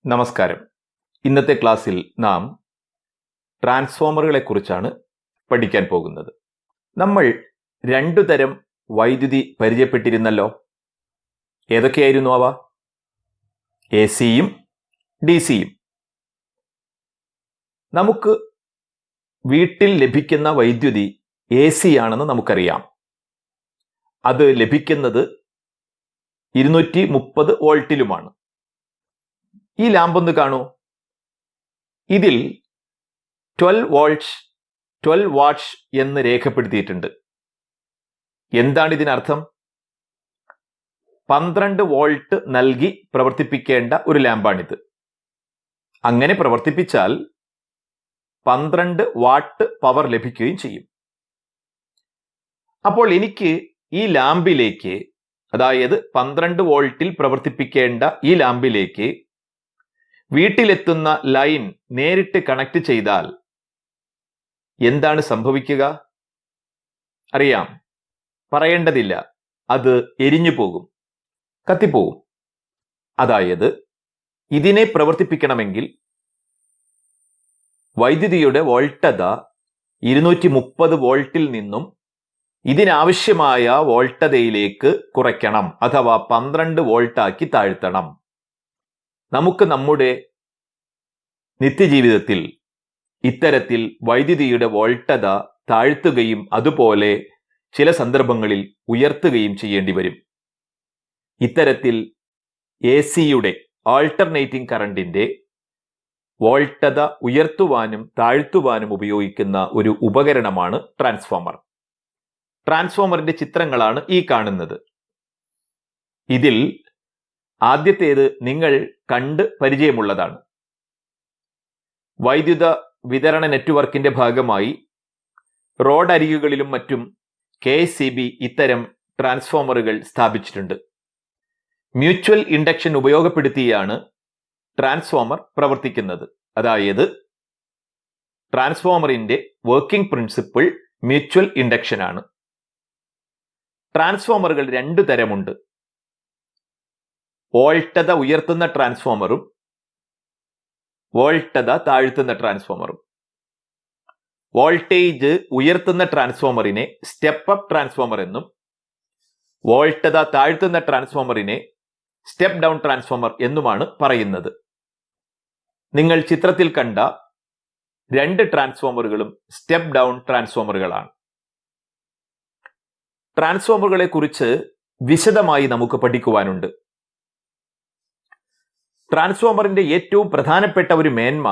നമസ്കാരം. ഇന്നത്തെ ക്ലാസ്സിൽ നാം ട്രാൻസ്ഫോമറുകളെ കുറിച്ചാണ് പഠിക്കാൻ പോകുന്നത്. നമ്മൾ രണ്ടു തരം വൈദ്യുതി പരിചയപ്പെട്ടിരുന്നല്ലോ. ഏതൊക്കെയായിരുന്നു അവ? AC-യും DC-യും. നമുക്ക് വീട്ടിൽ ലഭിക്കുന്ന വൈദ്യുതി AC ആണെന്ന് നമുക്കറിയാം. അത് ലഭിക്കുന്നത് 230 വോൾട്ടിലുമാണ്. ഈ ലാമ്പ് ഒന്ന് കാണൂ. ഇതിൽ 12 വാട്ട്സ് എന്ന് രേഖപ്പെടുത്തിയിട്ടുണ്ട്. എന്താണ് ഇതിനർത്ഥം? 12 വോൾട്ട് നൽകി പ്രവർത്തിപ്പിക്കേണ്ട ഒരു ലാമ്പാണിത്. അങ്ങനെ പ്രവർത്തിപ്പിച്ചാൽ 12 വാട്ട് പവർ ലഭിക്കുകയും ചെയ്യും. അപ്പോൾ എനിക്ക് ഈ ലാമ്പിലേക്ക്, അതായത് 12 വോൾട്ടിൽ പ്രവർത്തിപ്പിക്കേണ്ട ഈ ലാമ്പിലേക്ക് വീട്ടിലെത്തുന്ന ലൈൻ നേരിട്ട് കണക്ട് ചെയ്താൽ എന്താണ് സംഭവിക്കുക? അറിയാം, പറയേണ്ടതില്ല. അത് എരിഞ്ഞു പോകും, കത്തിപ്പോകും. അതായത് ഇതിനെ പ്രവർത്തിപ്പിക്കണമെങ്കിൽ വൈദ്യുതിയുടെ വോൾട്ടത 230 വോൾട്ടിൽ നിന്നും ഇതിനാവശ്യമായ വോൾട്ടതയിലേക്ക് കുറയ്ക്കണം, അഥവാ 12 വോൾട്ടാക്കി താഴ്ത്തണം. നമുക്ക് നമ്മുടെ നിത്യജീവിതത്തിൽ ഇത്തരത്തിൽ വൈദ്യുതിയുടെ വോൾട്ടത താഴ്ത്തുകയും അതുപോലെ ചില സന്ദർഭങ്ങളിൽ ഉയർത്തുകയും ചെയ്യേണ്ടി വരും. ഇത്തരത്തിൽ AC-യുടെ ആൾട്ടർനേറ്റിംഗ് കറണ്ടിന്റെ വോൾട്ടത ഉയർത്തുവാനും താഴ്ത്തുവാനും ഉപയോഗിക്കുന്ന ഒരു ഉപകരണമാണ് ട്രാൻസ്ഫോമർ. ട്രാൻസ്ഫോമറിന്റെ ചിത്രങ്ങളാണ് ഈ കാണുന്നത്. ഇതിൽ ആദ്യത്തേത് നിങ്ങൾ കണ്ട് പരിചയമുള്ളതാണ്. വൈദ്യുത വിതരണ നെറ്റ്വർക്കിന്റെ ഭാഗമായി റോഡ് അരികുകളിലും മറ്റും KSEB ഇത്തരം ട്രാൻസ്ഫോമറുകൾ സ്ഥാപിച്ചിട്ടുണ്ട്. മ്യൂച്വൽ ഇൻഡക്ഷൻ ഉപയോഗപ്പെടുത്തിയാണ് ട്രാൻസ്ഫോമർ പ്രവർത്തിക്കുന്നത്. അതായത് ട്രാൻസ്ഫോമറിന്റെ വർക്കിംഗ് പ്രിൻസിപ്പിൾ മ്യൂച്വൽ ഇൻഡക്ഷൻ ആണ്. ട്രാൻസ്ഫോമറുകൾ രണ്ടു തരമുണ്ട്. വോൾട്ടത ഉയർത്തുന്ന ട്രാൻസ്ഫോമറും വോൾട്ടത താഴ്ത്തുന്ന ട്രാൻസ്ഫോമറും. വോൾട്ടേജ് ഉയർത്തുന്ന ട്രാൻസ്ഫോമറിനെ സ്റ്റെപ്പ് അപ്പ് ട്രാൻസ്ഫോമർ എന്നും വോൾട്ടത താഴ്ത്തുന്ന ട്രാൻസ്ഫോമറിനെ സ്റ്റെപ്പ് ഡൗൺ ട്രാൻസ്ഫോമർ എന്നുമാണ് പറയുന്നത്. നിങ്ങൾ ചിത്രത്തിൽ കണ്ട രണ്ട് ട്രാൻസ്ഫോമറുകളും സ്റ്റെപ്പ് ഡൗൺ ട്രാൻസ്ഫോമറുകളാണ്. ട്രാൻസ്ഫോമറുകളെ കുറിച്ച് വിശദമായി നമുക്ക് പഠിക്കുവാനുണ്ട്. ട്രാൻസ്ഫോമറിന്റെ ഏറ്റവും പ്രധാനപ്പെട്ട ഒരു മേന്മ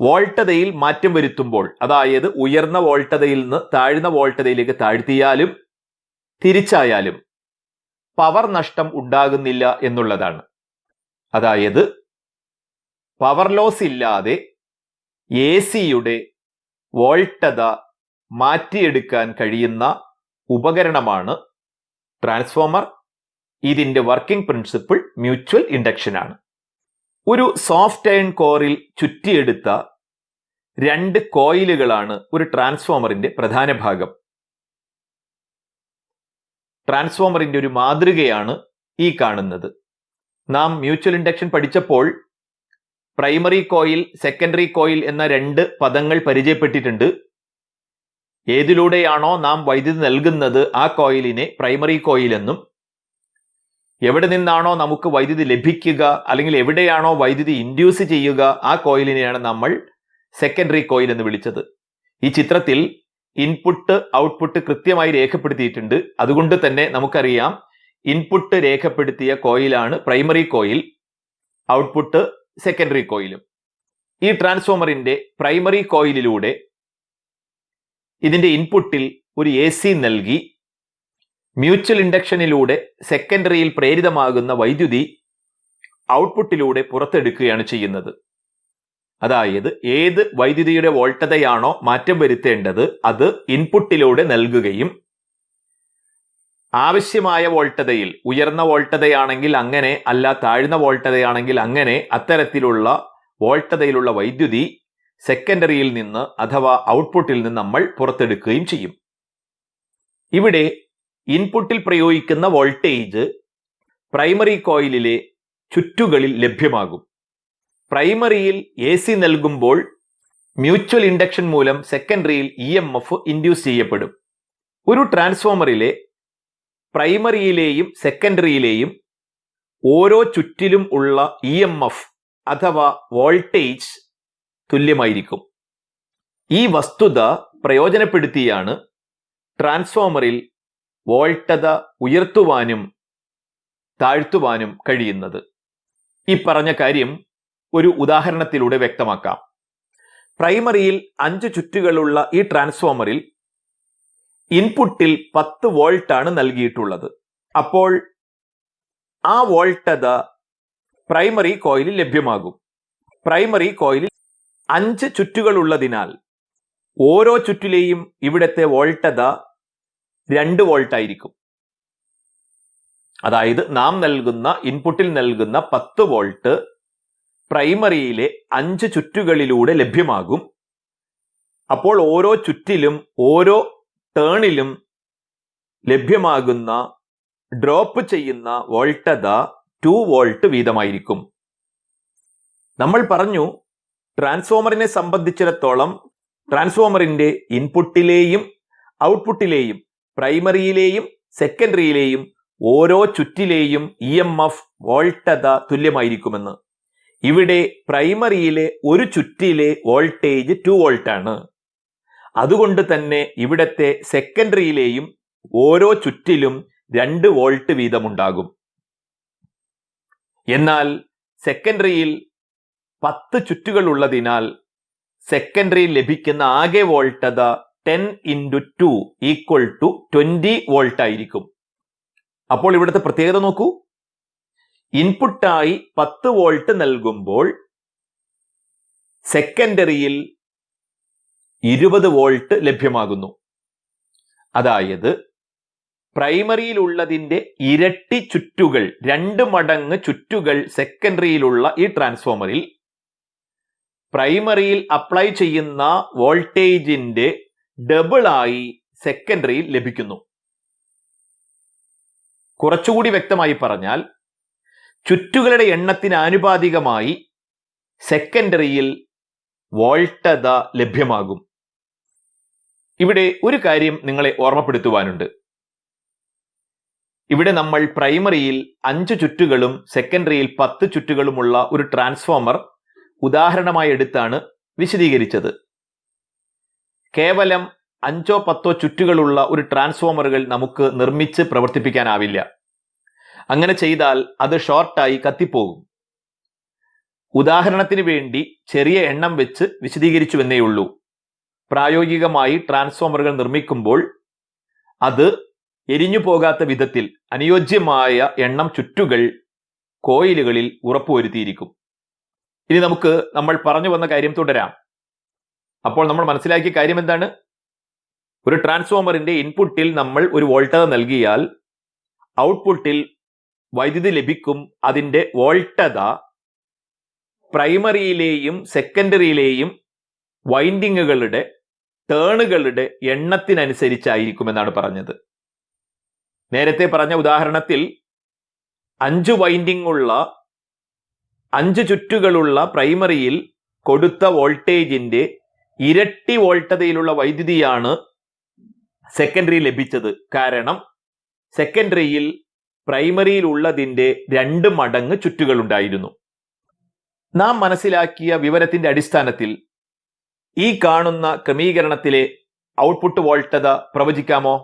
വോൾട്ടതയിൽ മാറ്റം വരുത്തുമ്പോൾ, അതായത് ഉയർന്ന വോൾട്ടതയിൽ നിന്ന് താഴ്ന്ന വോൾട്ടതയിലേക്ക് താഴ്ത്തിയാലും തിരിച്ചായാലും പവർ നഷ്ടം ഉണ്ടാകുന്നില്ല എന്നുള്ളതാണ്. അതായത് പവർ ലോസ് ഇല്ലാതെ AC-യുടെ വോൾട്ടത മാറ്റിയെടുക്കാൻ കഴിയുന്ന ഉപകരണമാണ് ട്രാൻസ്ഫോമർ. ഇതിന്റെ വർക്കിംഗ് പ്രിൻസിപ്പിൾ മ്യൂച്വൽ ഇൻഡക്ഷൻ ആണ്. ഒരു സോഫ്റ്റ് അയൺ കോറിൽ ചുറ്റിയെടുത്ത രണ്ട് കോയിലുകളാണ് ഒരു ട്രാൻസ്ഫോമറിന്റെ പ്രധാന ഭാഗം. ട്രാൻസ്ഫോമറിന്റെ ഒരു മാതൃകയാണ് ഈ കാണുന്നത്. നാം മ്യൂച്വൽ ഇൻഡക്ഷൻ പഠിച്ചപ്പോൾ പ്രൈമറി കോയിൽ, സെക്കൻഡറി കോയിൽ എന്ന രണ്ട് പദങ്ങൾ പരിചയപ്പെട്ടിട്ടുണ്ട്. ഏതിലൂടെയാണോ നാം വൈദ്യുതി നൽകുന്നത് ആ കോയിലിനെ പ്രൈമറി കോയിൽ എന്നും, എവിടെ നിന്നാണോ നമുക്ക് വൈദ്യുതി ലഭിക്കുക അല്ലെങ്കിൽ എവിടെയാണോ വൈദ്യുതി ഇൻഡ്യൂസ് ചെയ്യുക ആ കോയിലിനെയാണ് നമ്മൾ സെക്കൻഡറി കോയിൽ എന്ന് വിളിച്ചത്. ഈ ചിത്രത്തിൽ ഇൻപുട്ട് ഔട്ട്പുട്ട് കൃത്യമായി രേഖപ്പെടുത്തിയിട്ടുണ്ട്. അതുകൊണ്ട് തന്നെ നമുക്കറിയാം ഇൻപുട്ട് രേഖപ്പെടുത്തിയ കോയിലാണ് പ്രൈമറി കോയിൽ, ഔട്ട്പുട്ട് സെക്കൻഡറി കോയിലും. ഈ ട്രാൻസ്ഫോമറിന്റെ പ്രൈമറി കോയിലിലൂടെ ഇതിന്റെ ഇൻപുട്ടിൽ ഒരു AC നൽകി മ്യൂച്വൽ ഇൻഡക്ഷനിലൂടെ സെക്കൻഡറിയിൽ പ്രേരിതമാകുന്ന വൈദ്യുതി ഔട്ട്പുട്ടിലൂടെ പുറത്തെടുക്കുകയാണ് ചെയ്യുന്നത്. അതായത് ഏത് വൈദ്യുതിയുടെ വോൾട്ടതയാണോ മാറ്റം വരുത്തേണ്ടത് അത് ഇൻപുട്ടിലൂടെ നൽകുകയും ആവശ്യമായ വോൾട്ടതയിൽ, ഉയർന്ന വോൾട്ടതയാണെങ്കിൽ അങ്ങനെ, അല്ല താഴ്ന്ന വോൾട്ടതയാണെങ്കിൽ അങ്ങനെ, അത്തരത്തിലുള്ള വോൾട്ടതയിലുള്ള വൈദ്യുതി സെക്കൻഡറിയിൽ നിന്ന് അഥവാ ഔട്ട്പുട്ടിൽ നിന്ന് നമ്മൾ പുറത്തെടുക്കുകയും ചെയ്യും. ഇവിടെ ഇൻപുട്ടിൽ പ്രയോഗിക്കുന്ന വോൾട്ടേജ് പ്രൈമറി കോയിലിലെ ചുറ്റുകളിൽ ലഭ്യമാകും. പ്രൈമറിയിൽ AC നൽകുമ്പോൾ മ്യൂച്വൽ ഇൻഡക്ഷൻ മൂലം സെക്കൻഡറിയിൽ EMF ഇൻഡ്യൂസ് ചെയ്യപ്പെടും. ഒരു ട്രാൻസ്ഫോമറിലെ പ്രൈമറിയിലെയും സെക്കൻഡറിയിലെയും ഓരോ ചുറ്റിലും ഉള്ള EMF അഥവാ വോൾട്ടേജ് തുല്യമായിരിക്കും. ഈ വസ്തുത പ്രയോജനപ്പെടുത്തിയാണ് ട്രാൻസ്ഫോമറിൽ വോൾട്ടത ഉയർത്തുവാനും താഴ്ത്തുവാനും കഴിയുന്നത്. ഈ പറഞ്ഞ കാര്യം ഒരു ഉദാഹരണത്തിലൂടെ വ്യക്തമാക്കാം. പ്രൈമറിയിൽ 5 ചുറ്റുകളുള്ള ഈ ട്രാൻസ്ഫോമറിൽ ഇൻപുട്ടിൽ 10 വോൾട്ടാണ് നൽകിയിട്ടുള്ളത്. അപ്പോൾ ആ വോൾട്ടത പ്രൈമറി കോയിലിൽ ലഭ്യമാകും. പ്രൈമറി കോയിലിൽ 5 ചുറ്റുകളുള്ളതിനാൽ ഓരോ ചുറ്റിലെയും ഇവിടത്തെ വോൾട്ടത 2 വോൾട്ട് ആയിരിക്കും. അതായത് നാം നൽകുന്ന ഇൻപുട്ടിൽ നൽകുന്ന 10 വോൾട്ട് പ്രൈമറിയിലെ 5 ചുറ്റുകളിലൂടെ ലഭ്യമാകും. അപ്പോൾ ഓരോ ചുറ്റിലും ഓരോ ടേണിലും ലഭ്യമാകുന്ന ഡ്രോപ്പ് ചെയ്യുന്ന വോൾട്ടത 2 വോൾട്ട് വീതമായിരിക്കും. നമ്മൾ പറഞ്ഞു, ട്രാൻസ്ഫോമറിനെ സംബന്ധിച്ചിടത്തോളം ട്രാൻസ്ഫോമറിന്റെ ഇൻപുട്ടിലെയും ഔട്ട്പുട്ടിലെയും പ്രൈമറിയിലെയും സെക്കൻഡറിയിലെയും ഓരോ ചുറ്റിലെയും EMF വോൾട്ടത തുല്യമായിരിക്കുമെന്ന്. ഇവിടെ പ്രൈമറിയിലെ ഒരു ചുറ്റിലെ വോൾട്ടേജ് 2 വോൾട്ട് ആണ്. അതുകൊണ്ട് തന്നെ ഇവിടത്തെ സെക്കൻഡറിയിലെയും ഓരോ ചുറ്റിലും 2 വോൾട്ട് വീതമുണ്ടാകും. എന്നാൽ സെക്കൻഡറിയിൽ 10 ചുറ്റുകൾ ഉള്ളതിനാൽ സെക്കൻഡറിയിൽ ലഭിക്കുന്ന ആകെ വോൾട്ടത 10 × 2 = 20 വോൾട്ട് ആയിരിക്കും. അപ്പോൾ ഇവിടുത്തെ പ്രത്യേകത നോക്കൂ. ഇൻപുട്ടായി 10 വോൾട്ട് നൽകുമ്പോൾ സെക്കൻഡറിയിൽ 20 വോൾട്ട് ലഭ്യമാകുന്നു. അതായത് പ്രൈമറിയിലുള്ളതിന്റെ ഇരട്ടി ചുറ്റുകൾ, 2 മടങ്ങ് ചുറ്റുകൾ സെക്കൻഡറിയിലുള്ള ഈ ട്രാൻസ്ഫോമറിൽ പ്രൈമറിയിൽ അപ്ലൈ ചെയ്യുന്ന വോൾട്ടേജിന്റെ ഡബിളായി സെക്കൻഡറിയിൽ ലഭിക്കുന്നു. കുറച്ചുകൂടി വ്യക്തമായി പറഞ്ഞാൽ, ചുറ്റുകളുടെ എണ്ണത്തിന് ആനുപാതികമായി സെക്കൻഡറിയിൽ വോൾട്ടത ലഭ്യമാകും. ഇവിടെ ഒരു കാര്യം നിങ്ങളെ ഓർമ്മപ്പെടുത്തുവാനുണ്ട്. ഇവിടെ നമ്മൾ പ്രൈമറിയിൽ 5 ചുറ്റുകളും സെക്കൻഡറിയിൽ 10 ചുറ്റുകളുമുള്ള ഒരു ട്രാൻസ്ഫോമർ ഉദാഹരണമായി എടുത്താണ് വിശദീകരിച്ചത്. കേവലം 5 or 10 ചുറ്റുകളുള്ള ഒരു ട്രാൻസ്ഫോമറുകൾ നമുക്ക് നിർമ്മിച്ച് പ്രവർത്തിപ്പിക്കാനാവില്ല. അങ്ങനെ ചെയ്താൽ അത് ഷോർട്ടായി കത്തിപ്പോകും. ഉദാഹരണത്തിന് വേണ്ടി ചെറിയ എണ്ണം വെച്ച് വിശദീകരിച്ചുവെന്നേ ഉള്ളൂ. പ്രായോഗികമായി ട്രാൻസ്ഫോമറുകൾ നിർമ്മിക്കുമ്പോൾ അത് എരിഞ്ഞു പോകാത്ത വിധത്തിൽ അനുയോജ്യമായ എണ്ണം ചുറ്റുകൾ കോയിലുകളിൽ ഉറപ്പുവരുത്തിയിരിക്കും. ഇനി നമുക്ക് നമ്മൾ പറഞ്ഞു വന്ന കാര്യം തുടരാം. അപ്പോൾ നമ്മൾ മനസ്സിലാക്കിയ കാര്യം എന്താണ്? ഒരു ട്രാൻസ്ഫോമറിന്റെ ഇൻപുട്ടിൽ നമ്മൾ ഒരു വോൾട്ടത നൽകിയാൽ ഔട്ട്പുട്ടിൽ വൈദ്യുതി ലഭിക്കും. അതിന്റെ വോൾട്ടത പ്രൈമറിയിലെയും സെക്കൻഡറിയിലെയും വൈൻഡിങ്ങുകളുടെ ടേണുകളുടെ എണ്ണത്തിനനുസരിച്ചായിരിക്കുമെന്നാണ് പറഞ്ഞത്. നേരത്തെ പറഞ്ഞ ഉദാഹരണത്തിൽ 5 വൈൻഡിംഗ് ഉള്ള 5 ചുറ്റുകളുള്ള പ്രൈമറിയിൽ കൊടുത്ത വോൾട്ടേജിന്റെ ഇരട്ടി വോൾട്ടതയിലുള്ള വൈദ്യുതിയാണ് സെക്കൻഡറി ലഭിച്ചത്. കാരണം സെക്കൻഡറിയിൽ പ്രൈമറിയിൽ ഉള്ളതിന്റെ 2 മടങ്ങ് ചുറ്റുകൾ ഉണ്ടായിരുന്നു. നാം മനസ്സിലാക്കിയ വിവരത്തിന്റെ അടിസ്ഥാനത്തിൽ ഈ കാണുന്ന ക്രമീകരണത്തിലെ ഔട്ട്പുട്ട് വോൾട്ടത പ്രവചിക്കാമോ?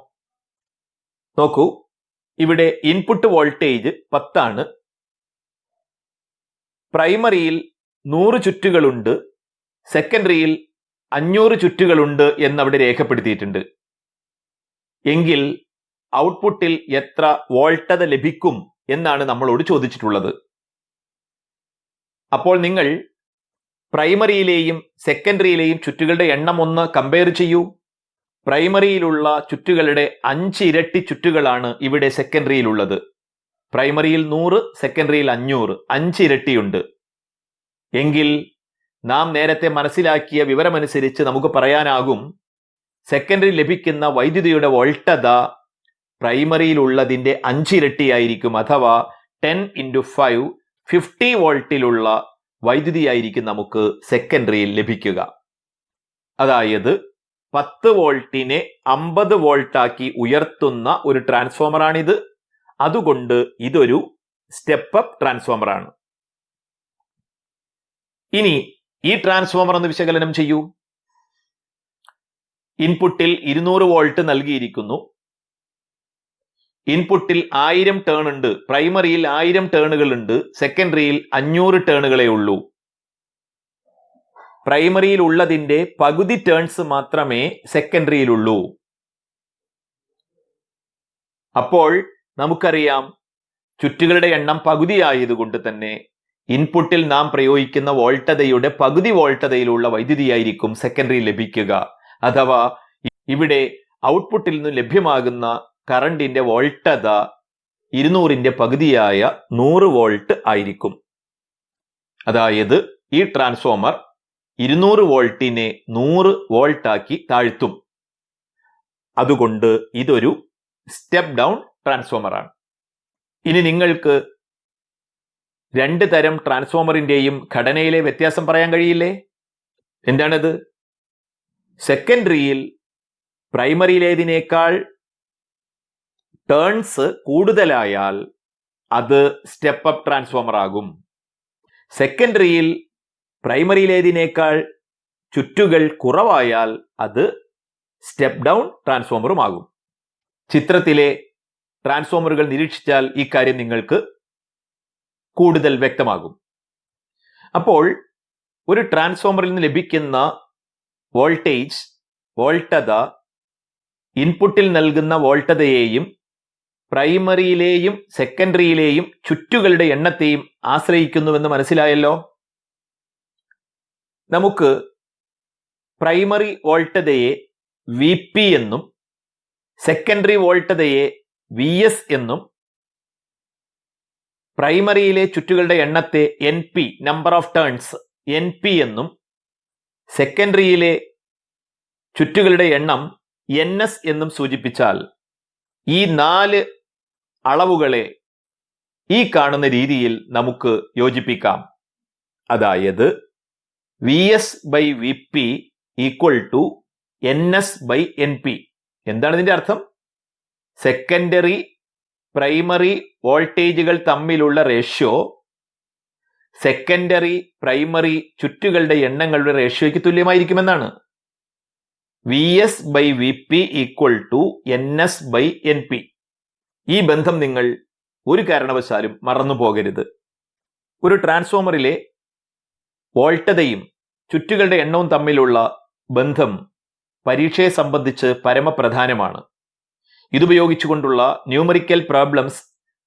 നോക്കൂ, ഇവിടെ ഇൻപുട്ട് വോൾട്ടേജ് 10 ആണ്. പ്രൈമറിയിൽ 100 ചുറ്റുകളുണ്ട്, സെക്കൻഡറിയിൽ 500 ചുറ്റുകളുണ്ട് എന്നവിടെ രേഖപ്പെടുത്തിയിട്ടുണ്ട്. എങ്കിൽ ഔട്ട്പുട്ടിൽ എത്ര വോൾട്ടത ലഭിക്കും എന്നാണ് നമ്മളോട് ചോദിച്ചിട്ടുള്ളത്. അപ്പോൾ നിങ്ങൾ പ്രൈമറിയിലെയും സെക്കൻഡറിയിലെയും ചുറ്റുകളുടെ എണ്ണം ഒന്ന് കമ്പയർ ചെയ്യൂ. പ്രൈമറിയിലുള്ള ചുറ്റുകളുടെ 5 ഇരട്ടി ചുറ്റുകളാണ് ഇവിടെ സെക്കൻഡറിയിലുള്ളത്. പ്രൈമറിയിൽ 100, സെക്കൻഡറിയിൽ 500, 5 ഇരട്ടിയുണ്ട്. എങ്കിൽ നാം നേരത്തെ മനസ്സിലാക്കിയ വിവരമനുസരിച്ച് നമുക്ക് പറയാനാകും, സെക്കൻഡറി ലഭിക്കുന്ന വൈദ്യുതിയുടെ വോൾട്ടത പ്രൈമറിയിലുള്ളതിന്റെ 5 ഇരട്ടിയായിരിക്കും. അഥവാ 10 × 5 50 വോൾട്ടിലുള്ള വൈദ്യുതിയായിരിക്കും നമുക്ക് സെക്കൻഡറിയിൽ ലഭിക്കുക. അതായത് 10 വോൾട്ടിനെ 50 വോൾട്ടാക്കി ഉയർത്തുന്ന ഒരു ട്രാൻസ്ഫോമറാണിത്. അതുകൊണ്ട് ഇതൊരു സ്റ്റെപ്പ് അപ്പ് ട്രാൻസ്ഫോമറാണ്. ഇനി ഈ ട്രാൻസ്ഫോമർ ഒന്ന് വിശകലനം ചെയ്യൂ. ഇൻപുട്ടിൽ 200 വോൾട്ട് നൽകിയിരിക്കുന്നു. ഇൻപുട്ടിൽ 1000 ടേൺ ഉണ്ട്. പ്രൈമറിയിൽ 1000 ടേണുകൾ ഉണ്ട്. സെക്കൻഡറിയിൽ 500 ടേണുകളേ ഉള്ളൂ. പ്രൈമറിയിൽ ഉള്ളതിന്റെ പകുതി ടേൺസ് മാത്രമേ സെക്കൻഡറിയിലുള്ളൂ. അപ്പോൾ നമുക്കറിയാം, ചുറ്റുകളുടെ എണ്ണം പകുതിയായതുകൊണ്ട് തന്നെ ഇൻപുട്ടിൽ നാം പ്രയോഗിക്കുന്ന വോൾട്ടതയുടെ പകുതി വോൾട്ടതയിലുള്ള വൈദ്യുതിയായിരിക്കും സെക്കൻഡറിയിൽ ലഭിക്കുക. അഥവാ ഇവിടെ ഔട്ട്പുട്ടിൽ നിന്ന് ലഭ്യമാകുന്ന കറണ്ടിന്റെ വോൾട്ടത 200ന്റെ പകുതിയായ 100 വോൾട്ട് ആയിരിക്കും. അതായത് ഈ ട്രാൻസ്ഫോമർ 200 വോൾട്ടിനെ 100 വോൾട്ടാക്കി താഴ്ത്തും. അതുകൊണ്ട് ഇതൊരു സ്റ്റെപ്പ് ഡൗൺ ട്രാൻസ്ഫോമർ ആണ്. ഇനി നിങ്ങൾക്ക് 2 തരം ട്രാൻസ്ഫോമറിന്റെയും ഘടനയിലെ വ്യത്യാസം പറയാൻ കഴിയില്ലേ? എന്താണത്? സെക്കൻഡറിയിൽ പ്രൈമറിയിലേതിനേക്കാൾ ടേൺസ് കൂടുതലായാൽ അത് സ്റ്റെപ്പ് അപ്പ് ട്രാൻസ്ഫോമർ ആകും. സെക്കൻഡറിയിൽ പ്രൈമറിയിലേതിനേക്കാൾ ചുറ്റുകൾ കുറവായാൽ അത് സ്റ്റെപ്പ് ഡൗൺ ട്രാൻസ്ഫോമറുമാകും. ചിത്രത്തിലെ ട്രാൻസ്ഫോമറുകൾ നിരീക്ഷിച്ചാൽ ഈ കാര്യം നിങ്ങൾക്ക് കൂടുതൽ വ്യക്തമാകും. അപ്പോൾ ഒരു ട്രാൻസ്ഫോമറിൽ നിന്ന് ലഭിക്കുന്ന വോൾട്ടേജ്, വോൾട്ടത ഇൻപുട്ടിൽ നൽകുന്ന വോൾട്ടതയെയും പ്രൈമറിയിലെയും സെക്കൻഡറിയിലെയും ചുറ്റുകളുടെ എണ്ണത്തെയും ആശ്രയിക്കുന്നുവെന്ന് മനസ്സിലായല്ലോ. നമുക്ക് പ്രൈമറി വോൾട്ടതയെ VP എന്നും സെക്കൻഡറി വോൾട്ടതയെ VS എന്നും പ്രൈമറിയിലെ ചുറ്റുകളുടെ എണ്ണത്തെ NP, number of turns, NP എന്നും സെക്കൻഡറിയിലെ ചുറ്റുകളുടെ എണ്ണം NS എന്നും സൂചിപ്പിച്ചാൽ ഈ 4 അളവുകളെ ഈ കാണുന്ന രീതിയിൽ നമുക്ക് യോജിപ്പിക്കാം. അതായത് VS by VP equal to NS by NP. എന്താണ് ഇതിന്റെ അർത്ഥം? സെക്കൻഡറി പ്രൈമറി വോൾട്ടേജുകൾ തമ്മിലുള്ള റേഷ്യോ സെക്കൻഡറി പ്രൈമറി ചുറ്റുകളുടെ എണ്ണങ്ങളുടെ റേഷ്യോയ്ക്ക് തുല്യമായിരിക്കുമെന്നാണ്. VS by VP equal to NS by NP. ഈ ബന്ധം നിങ്ങൾ ഒരു കാരണവശാലും മറന്നു പോകരുത്. ഒരു ട്രാൻസ്ഫോമറിലെ വോൾട്ടതയും ചുറ്റുകളുടെ എണ്ണവും തമ്മിലുള്ള ബന്ധം പരീക്ഷയെ സംബന്ധിച്ച് പരമപ്രധാനമാണ്. ഇതുപയോഗിച്ചുകൊണ്ടുള്ള ന്യൂമറിക്കൽ പ്രോബ്ലംസ്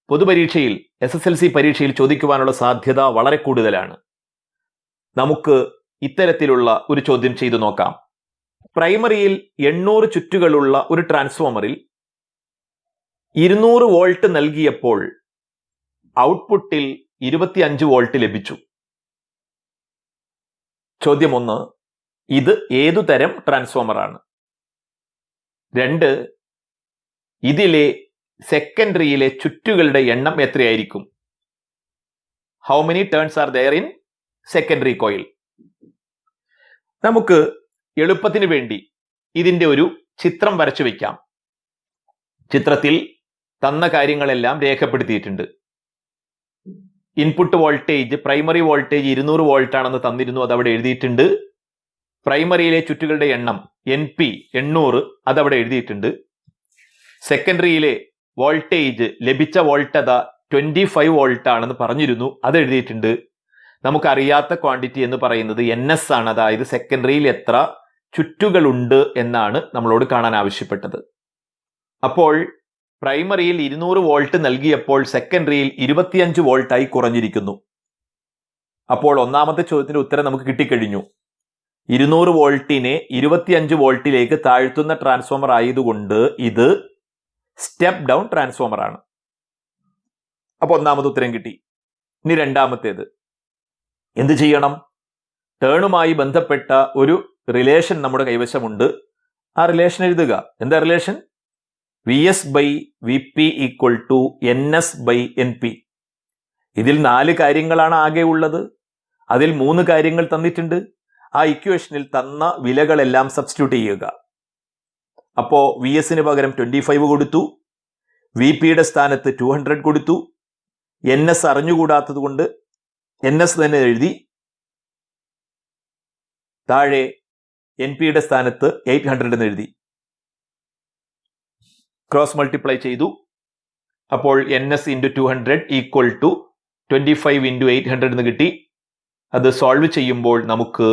പൊതുപരീക്ഷയിൽ, SSLC പരീക്ഷയിൽ ചോദിക്കുവാനുള്ള സാധ്യത വളരെ കൂടുതലാണ്. നമുക്ക് ഇത്തരത്തിലുള്ള ഒരു ചോദ്യം ചെയ്തു നോക്കാം. പ്രൈമറിയിൽ 800 ചുറ്റുകളുള്ള ഒരു ട്രാൻസ്ഫോമറിൽ 200 വോൾട്ട് നൽകിയപ്പോൾ ഔട്ട്പുട്ടിൽ 25 വോൾട്ട് ലഭിച്ചു. ചോദ്യം 1, ഇത് ഏതു തരം ട്രാൻസ്ഫോമർ ആണ്? 2, ഇതിലെ സെക്കൻഡറിയിലെ ചുറ്റുകളുടെ എണ്ണം എത്രയായിരിക്കും? How many turns are there in secondary coil? നമുക്ക് എളുപ്പത്തിന് വേണ്ടി ഇതിന്റെ ഒരു ചിത്രം വരച്ചു വയ്ക്കാം. ചിത്രത്തിൽ തന്ന കാര്യങ്ങളെല്ലാം രേഖപ്പെടുത്തിയിട്ടുണ്ട്. Input voltage, primary voltage 200 volt ആണെന്ന് തന്നിരുന്നു, അതവിടെ എഴുതിയിട്ടുണ്ട്. പ്രൈമറിയിലെ ചുറ്റുകളുടെ എണ്ണം NP 800, അതവിടെ എഴുതിയിട്ടുണ്ട്. സെക്കൻഡറിയിലെ വോൾട്ടേജ്, ലഭിച്ച വോൾട്ടത 25 വോൾട്ട് ആണെന്ന് പറഞ്ഞിരുന്നു, അത് എഴുതിയിട്ടുണ്ട്. നമുക്കറിയാത്ത ക്വാണ്ടിറ്റി എന്ന് പറയുന്നത് NS ആണ്, അതായത് സെക്കൻഡറിയിൽ എത്ര ചുറ്റുകളുണ്ട് എന്നാണ് നമ്മളോട് കാണാൻ ആവശ്യപ്പെട്ടത്. അപ്പോൾ പ്രൈമറിയിൽ 200 വോൾട്ട് നൽകിയപ്പോൾ സെക്കൻഡറിയിൽ 25 വോൾട്ടായി കുറഞ്ഞിരിക്കുന്നു. അപ്പോൾ ഒന്നാമത്തെ ചോദ്യത്തിന്റെ ഉത്തരം നമുക്ക് കിട്ടിക്കഴിഞ്ഞു. 200 വോൾട്ടിനെ 25 വോൾട്ടിലേക്ക് താഴ്ത്തുന്ന ട്രാൻസ്ഫോമർ ആയതുകൊണ്ട് ഇത് സ്റ്റെപ്പ് ഡൗൺ ട്രാൻസ്ഫോമർ ആണ്. അപ്പോൾ ഒന്നാമത്തെ ഉത്തരം കിട്ടി. ഇനി രണ്ടാമത്തേത് എന്ത് ചെയ്യണം? ടേണുമായി ബന്ധപ്പെട്ട ഒരു റിലേഷൻ നമ്മുടെ കൈവശമുണ്ട്. ആ റിലേഷൻ എഴുതുക. എന്താ relation? VS by VP equal to NS by NP. ഇതിൽ 4 കാര്യങ്ങളാണ് ആകെ ഉള്ളത്. അതിൽ 3 കാര്യങ്ങൾ തന്നിട്ടുണ്ട്. ആ ഇക്വേഷനിൽ തന്ന വിലകളെല്ലാം സബ്സ്റ്റിറ്റ്യൂട്ട് ചെയ്യുക. അപ്പോ വി എസിന് പകരം 25 കൊടുത്തു, വി പിയുടെ സ്ഥാനത്ത് 200 കൊടുത്തു. എൻ എസ് അറിഞ്ഞുകൂടാത്തത് കൊണ്ട് എൻ എസ് തന്നെ എഴുതി. താഴെ എൻ പിയുടെ സ്ഥാനത്ത് 800 എന്ന് എഴുതി. ക്രോസ് മൾട്ടിപ്ലൈ ചെയ്തു. അപ്പോൾ N S into 200 equal to 25 into 800 എന്ന് കിട്ടി. അത് സോൾവ് ചെയ്യുമ്പോൾ നമുക്ക്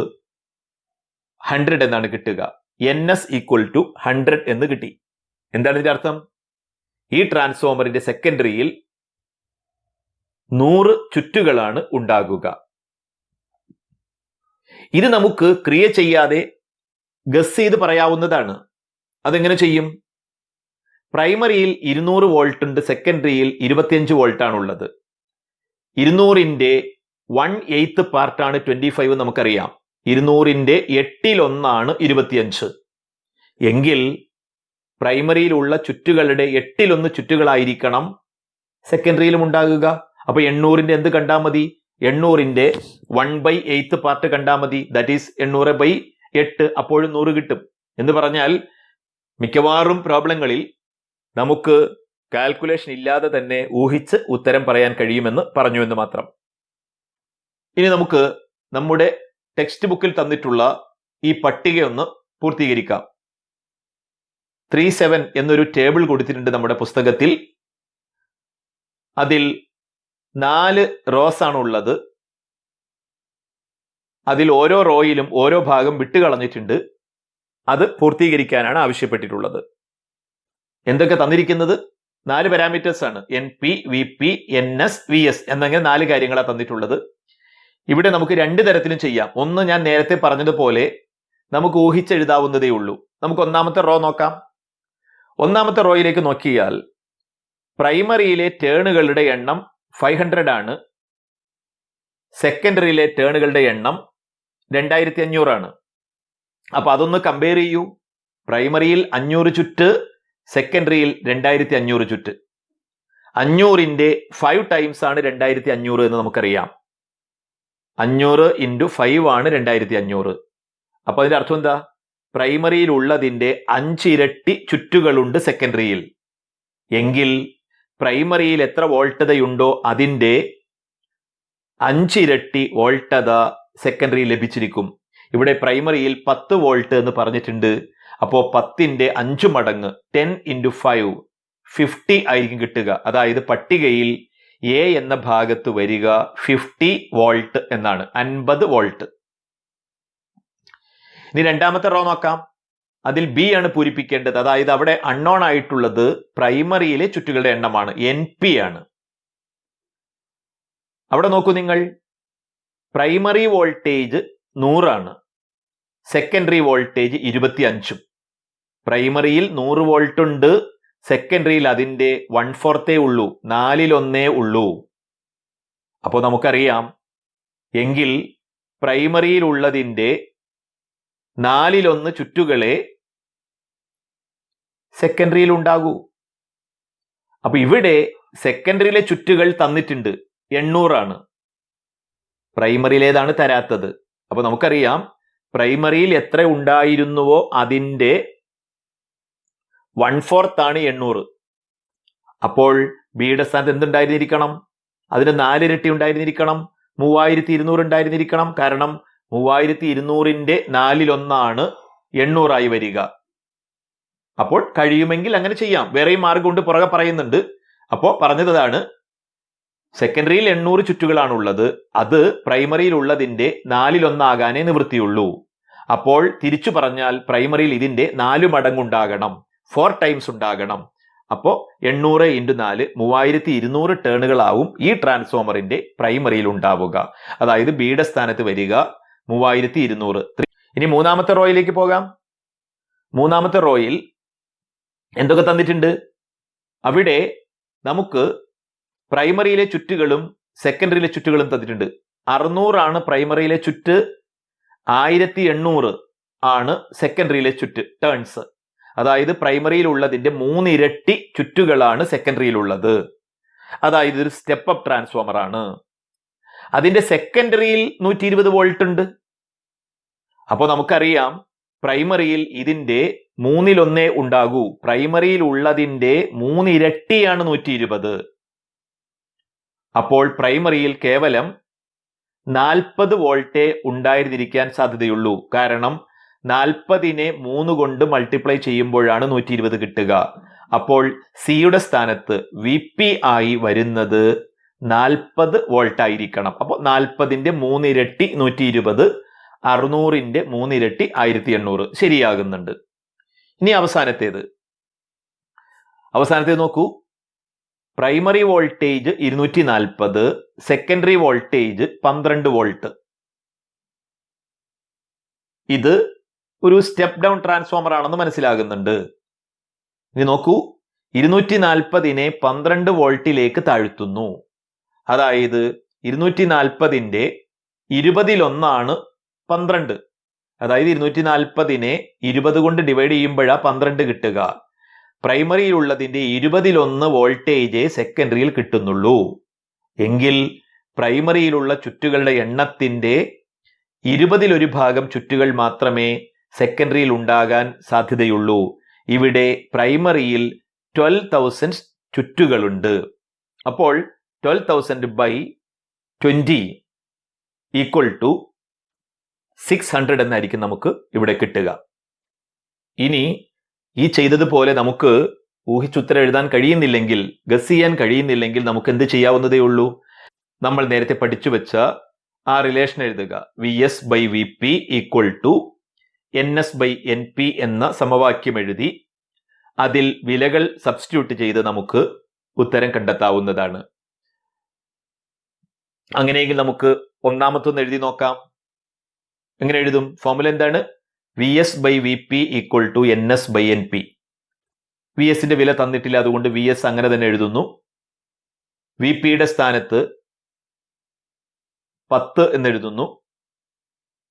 100 എന്നാണ് കിട്ടുക. എൻ എസ് ഈക്വൽ ടു 100 എന്ന് കിട്ടി. എന്താണ് ഇതിന്റെ അർത്ഥം? ഈ ട്രാൻസ്ഫോമറിന്റെ സെക്കൻഡറിയിൽ 100 ചുറ്റുകളാണ് ഉണ്ടാകുക. ഇത് നമുക്ക് ക്രിയ ചെയ്യാതെ ഗസ് ചെയ്ത് പറയാവുന്നതാണ്. അതെങ്ങനെ ചെയ്യും? പ്രൈമറിയിൽ 200 വോൾട്ട് ഉണ്ട്, സെക്കൻഡറിയിൽ 25 വോൾട്ട് ആണുള്ളത്. 200ന്റെ 1/8 പാർട്ടാണ് 25 നമുക്കറിയാം. 200ന്റെ 8/1 25. എങ്കിൽ പ്രൈമറിയിലുള്ള ചുറ്റുകളുടെ 8/1 ചുറ്റുകളായിരിക്കണം സെക്കൻഡറിയിലും ഉണ്ടാകുക. അപ്പൊ 800ന്റെ എന്ത് കണ്ടാൽ മതി? 800ന്റെ 1/8 പാർട്ട് കണ്ടാൽ മതി. That is 800/8. അപ്പോഴും 100 കിട്ടും. എന്ന് പറഞ്ഞാൽ മിക്കവാറും പ്രോബ്ലങ്ങളിൽ നമുക്ക് കാൽക്കുലേഷൻ ഇല്ലാതെ തന്നെ ഊഹിച്ച് ഉത്തരം പറയാൻ കഴിയുമെന്ന് പറഞ്ഞു എന്ന് മാത്രം. ഇനി നമുക്ക് നമ്മുടെ ടെക്സ്റ്റ് ബുക്കിൽ തന്നിട്ടുള്ള ഈ പട്ടികയൊന്ന് പൂർത്തീകരിക്കാം. 37 എന്നൊരു ടേബിൾ കൊടുത്തിട്ടുണ്ട് നമ്മുടെ പുസ്തകത്തിൽ. അതിൽ 4 റോസ് ആണ് ഉള്ളത്. അതിൽ ഓരോ റോയിലും ഓരോ ഭാഗം വിട്ടുകളഞ്ഞിട്ടുണ്ട്. അത് പൂർത്തീകരിക്കാനാണ് ആവശ്യപ്പെട്ടിട്ടുള്ളത്. എന്തൊക്കെ തന്നിരിക്കുന്നത്? 4 പാരാമീറ്റേഴ്സ് ആണ്. N P, V P, N S, V S എന്നങ്ങനെ 4 കാര്യങ്ങളാണ് തന്നിട്ടുള്ളത്. ഇവിടെ നമുക്ക് 2 തരത്തിലും ചെയ്യാം. ഒന്ന്, ഞാൻ നേരത്തെ പറഞ്ഞതുപോലെ നമുക്ക് ഊഹിച്ചെഴുതാവുന്നതേ ഉള്ളൂ. നമുക്ക് ഒന്നാമത്തെ റോ നോക്കാം. ഒന്നാമത്തെ റോയിലേക്ക് നോക്കിയാൽ പ്രൈമറിയിലെ ടേണുകളുടെ എണ്ണം 500 ആണ്. സെക്കൻഡറിയിലെ ടേണുകളുടെ എണ്ണം 2500 ആണ്. അപ്പൊ അതൊന്ന് കമ്പയർ ചെയ്യൂ. പ്രൈമറിയിൽ 500 ചുറ്റ്, സെക്കൻഡറിയിൽ 2500 ചുറ്റ്. 500ന്റെ 5 ടൈംസ് ആണ് 2500 എന്ന് നമുക്കറിയാം. 500 ഇൻറ്റു 5 ആണ് 2500. അപ്പൊ അതിന്റെ അർത്ഥം എന്താ? പ്രൈമറിയിൽ ഉള്ളതിന്റെ 5 ഇരട്ടി ചുറ്റുകളുണ്ട് സെക്കൻഡറിയിൽ. എങ്കിൽ പ്രൈമറിയിൽ എത്ര വോൾട്ടതയുണ്ടോ അതിന്റെ 5 ഇരട്ടി വോൾട്ടത സെക്കൻഡറിയിൽ ലഭിച്ചിരിക്കും. ഇവിടെ പ്രൈമറിയിൽ 10 വോൾട്ട് എന്ന് പറഞ്ഞിട്ടുണ്ട്. അപ്പോ 10ന്റെ 5 മടങ്ങ് 10 ഇൻറ്റു 5 50 ആയിരിക്കും കിട്ടുക. അതായത് പട്ടികയിൽ എ എന്ന ഭാഗത്ത് വരിക 50 വോൾട്ട് എന്നാണ്, 50 വോൾട്ട്. ഇനി രണ്ടാമത്തെ റോ നോക്കാം. അതിൽ ബി ആണ് പൂരിപ്പിക്കേണ്ടത്. അതായത് അവിടെ അൺനോൺ ആയിട്ടുള്ളത് പ്രൈമറിയിലെ ചുറ്റുകളുടെ എണ്ണമാണ്, എൻ പി ആണ്. അവിടെ നോക്കൂ നിങ്ങൾ, പ്രൈമറി വോൾട്ടേജ് 100 ആണ്, സെക്കൻഡറി വോൾട്ടേജ് 25. പ്രൈമറിയിൽ 100 വോൾട്ട് ഉണ്ട്, സെക്കൻഡറിയിൽ അതിന്റെ 1/4 ഉള്ളൂ, 4/1 ഉള്ളൂ. അപ്പോൾ നമുക്കറിയാം, എങ്കിൽ പ്രൈമറിയിൽ ഉള്ളതിന്റെ 4/1 ചുറ്റുകളെ സെക്കൻഡറിയിൽ ഉണ്ടാകൂ. അപ്പൊ ഇവിടെ സെക്കൻഡറിയിലെ ചുറ്റുകൾ തന്നിട്ടുണ്ട്, 800 ആണ്. പ്രൈമറിയിലേതാണ് തരാത്തത്. അപ്പൊ നമുക്കറിയാം പ്രൈമറിയിൽ എത്ര ഉണ്ടായിരുന്നുവോ അതിന്റെ 1/4 ആണ് 800. അപ്പോൾ ബിയുടെ സ്ഥാനത്ത് എന്തുണ്ടായിരുന്നിരിക്കണം? അതിന് 4 ഇരട്ടി ഉണ്ടായിരുന്നിരിക്കണം, 3200 ഉണ്ടായിരുന്നിരിക്കണം. കാരണം 3200ന്റെ 4/1 800 ആയി വരിക. അപ്പോൾ കഴിയുമെങ്കിൽ അങ്ങനെ ചെയ്യാം. വേറെയും മാർഗം കൊണ്ട് പുറകെ പറയുന്നുണ്ട്. അപ്പോൾ പറഞ്ഞതാണ്, സെക്കൻഡറിയിൽ 800 ചുറ്റുകളാണുള്ളത്. അത് പ്രൈമറിയിൽ ഉള്ളതിന്റെ 4/1 ആകാനേ നിവൃത്തിയുള്ളൂ. അപ്പോൾ തിരിച്ചു പറഞ്ഞാൽ പ്രൈമറിയിൽ ഇതിന്റെ 4 മടങ്ങുണ്ടാകണം, 4 ടൈംസ് ഉണ്ടാകണം. അപ്പോൾ 800 ഇൻറ്റു 4 3200 ടേണുകളാവും ഈ ട്രാൻസ്ഫോമറിന്റെ പ്രൈമറിയിൽ ഉണ്ടാവുക. അതായത് ബിയുടെ സ്ഥാനത്ത് വരിക 3200. ഇനി മൂന്നാമത്തെ റോയിലേക്ക് പോകാം. മൂന്നാമത്തെ റോയിൽ എന്തൊക്കെ തന്നിട്ടുണ്ട്? അവിടെ നമുക്ക് പ്രൈമറിയിലെ ചുറ്റുകളും സെക്കൻഡറിയിലെ ചുറ്റുകളും തന്നിട്ടുണ്ട്. 600 ആണ് പ്രൈമറിയിലെ ചുറ്റ്, 1800 ആണ് സെക്കൻഡറിയിലെ ചുറ്റ്, ടേൺസ്. അതായത് പ്രൈമറിയിൽ ഉള്ളതിന്റെ 3 ഇരട്ടി ചുറ്റുകളാണ് സെക്കൻഡറിയിൽ ഉള്ളത്. അതായത് ഒരു സ്റ്റെപ്പ് അപ്പ് ട്രാൻസ്ഫോമർ ആണ്. അതിന്റെ സെക്കൻഡറിയിൽ 120 വോൾട്ട് ഉണ്ട്. അപ്പോൾ നമുക്കറിയാം പ്രൈമറിയിൽ ഇതിന്റെ 1/3 ഉണ്ടാകൂ. പ്രൈമറിയിൽ ഉള്ളതിന്റെ 3 ഇരട്ടിയാണ് 120. അപ്പോൾ പ്രൈമറിയിൽ കേവലം 40 വോൾട്ടേ ഉണ്ടായിരുന്നിരിക്കാൻ സാധ്യതയുള്ളൂ. കാരണം 40നെ 3 കൊണ്ട് മൾട്ടിപ്ലൈ ചെയ്യുമ്പോഴാണ് 120 കിട്ടുക. അപ്പോൾ സിയുടെ സ്ഥാനത്ത് വി പി ആയി വരുന്നത് 40 വോൾട്ട് ആയിരിക്കണം. അപ്പോൾ 40ന്റെ 3 ഇരട്ടി 120, 600ന്റെ 3 ഇരട്ടി 1800 ശരിയാകുന്നുണ്ട്. ഇനി അവസാനത്തേത് നോക്കൂ. Primary voltage 240, secondary voltage 12 volt. ഇത് ഒരു സ്റ്റെപ്പ് ഡൗൺ ട്രാൻസ്ഫോമർ ആണെന്ന് മനസ്സിലാകുന്നുണ്ട്. ഇനി നോക്കൂ, 240നെ 12 വോൾട്ടിലേക്ക് താഴ്ത്തുന്നു. അതായത് 240ന്റെ 20 12. അതായത് 240നെ 20 കൊണ്ട് ഡിവൈഡ് ചെയ്യുമ്പോഴാ 12 കിട്ടുക. പ്രൈമറിയിലുള്ളതിന്റെ 20 വോൾട്ടേജ് സെക്കൻഡറിയിൽ കിട്ടുന്നുള്ളൂ. എങ്കിൽ പ്രൈമറിയിലുള്ള ചുറ്റുകളുടെ എണ്ണത്തിന്റെ 20 ഭാഗം ചുറ്റുകൾ മാത്രമേ സെക്കൻഡറിയിൽ ഉണ്ടാകാൻ സാധ്യതയുള്ളൂ. ഇവിടെ പ്രൈമറിയിൽ 12,000 ചുറ്റുകളുണ്ട്. അപ്പോൾ 12,000 by 20 ഈക്വൽ ടു 600 എന്നായിരിക്കും നമുക്ക് ഇവിടെ കിട്ടുക. ഇനി ഈ ചെയ്തതുപോലെ നമുക്ക് ഊഹിച്ചുത്തരം എഴുതാൻ കഴിയുന്നില്ലെങ്കിൽ, ഗസ് ചെയ്യാൻ കഴിയുന്നില്ലെങ്കിൽ നമുക്ക് എന്ത് ചെയ്യാവുന്നതേ ഉള്ളൂ? നമ്മൾ നേരത്തെ പഠിച്ചു വെച്ച ആ റിലേഷൻ എഴുതുക. V S by V P equal to N S by N P എന്ന സമവാക്യം എഴുതി അതിൽ വിലകൾ സബ്സ്റ്റിറ്റ്യൂട്ട് ചെയ്ത് നമുക്ക് ഉത്തരം കണ്ടെത്താവുന്നതാണ്. അങ്ങനെയെങ്കിൽ നമുക്ക് ഒന്നാമത്തൊന്ന് എഴുതി നോക്കാം. എങ്ങനെ എഴുതും? ഫോർമുല എന്താണ്? V S by V P equal to N S by N P. V എസിന്റെ വില തന്നിട്ടില്ല, അതുകൊണ്ട് വി എസ് അങ്ങനെ തന്നെ എഴുതുന്നു. വി പിയുടെ സ്ഥാനത്ത് 10 എന്നെഴുതുന്നു.